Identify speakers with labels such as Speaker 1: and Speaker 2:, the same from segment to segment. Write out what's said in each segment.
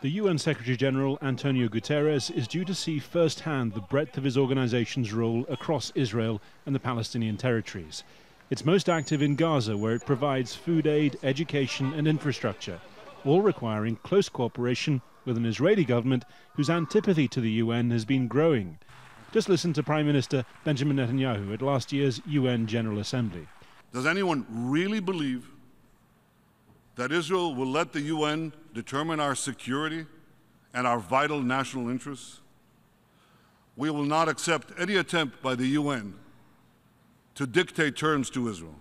Speaker 1: The UN Secretary-General Antonio Guterres is due to see firsthand the breadth of his organization's role across Israel and the Palestinian territories. It's most active in Gaza, where it provides food aid, education and infrastructure, all requiring close cooperation with an Israeli government whose antipathy to the UN has been growing. Just listen to Prime Minister Benjamin Netanyahu at last year's UN General Assembly.
Speaker 2: Does anyone really believe that Israel will let the UN determine our security and our vital national interests? We will not accept any attempt by the UN to dictate terms to Israel.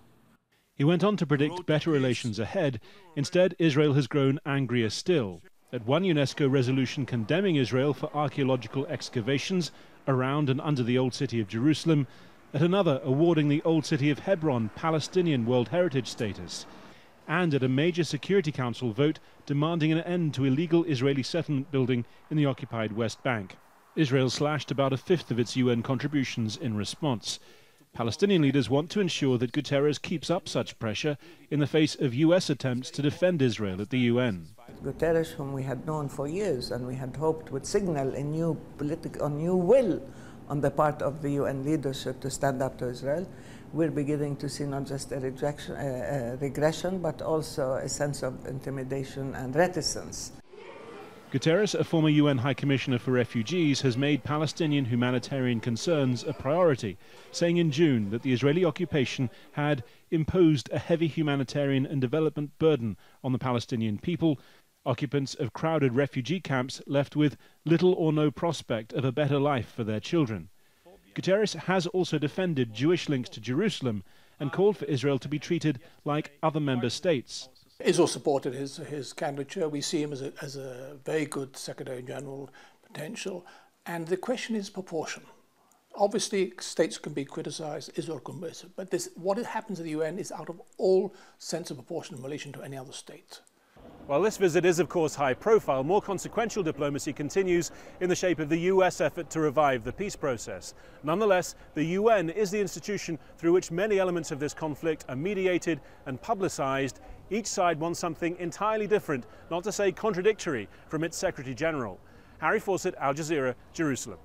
Speaker 1: He went on to predict better relations ahead. Instead, Israel has grown angrier still. At one UNESCO resolution condemning Israel for archaeological excavations around and under the Old City of Jerusalem, at another awarding the Old City of Hebron Palestinian World Heritage status, and at a major Security Council vote demanding an end to illegal Israeli settlement building in the occupied West Bank. Israel slashed about a fifth of its UN contributions in response. Palestinian leaders want to ensure that Guterres keeps up such pressure in the face of US attempts to defend Israel at the UN.
Speaker 3: Guterres, whom we had known for years and we had hoped would signal a new will on the part of the UN leadership to stand up to Israel, we're beginning to see not just a regression, but also a sense of intimidation and reticence.
Speaker 1: Guterres, a former UN High Commissioner for Refugees, has made Palestinian humanitarian concerns a priority, saying in June that the Israeli occupation had imposed a heavy humanitarian and development burden on the Palestinian people, occupants of crowded refugee camps left with little or no prospect of a better life for their children. Guterres has also defended Jewish links to Jerusalem and called for Israel to be treated like other member states.
Speaker 4: Israel supported his candidature. We see him as a very good Secretary General potential. And the question is proportion. Obviously, states can be criticized, Israel can be, but what happens at the UN is out of all sense of proportion in relation to any other state.
Speaker 1: While this visit is, of course, high profile, more consequential diplomacy continues in the shape of the US effort to revive the peace process. Nonetheless, the UN is the institution through which many elements of this conflict are mediated and publicized. Each side wants something entirely different, not to say contradictory, from its Secretary General. Harry Fawcett, Al Jazeera, Jerusalem.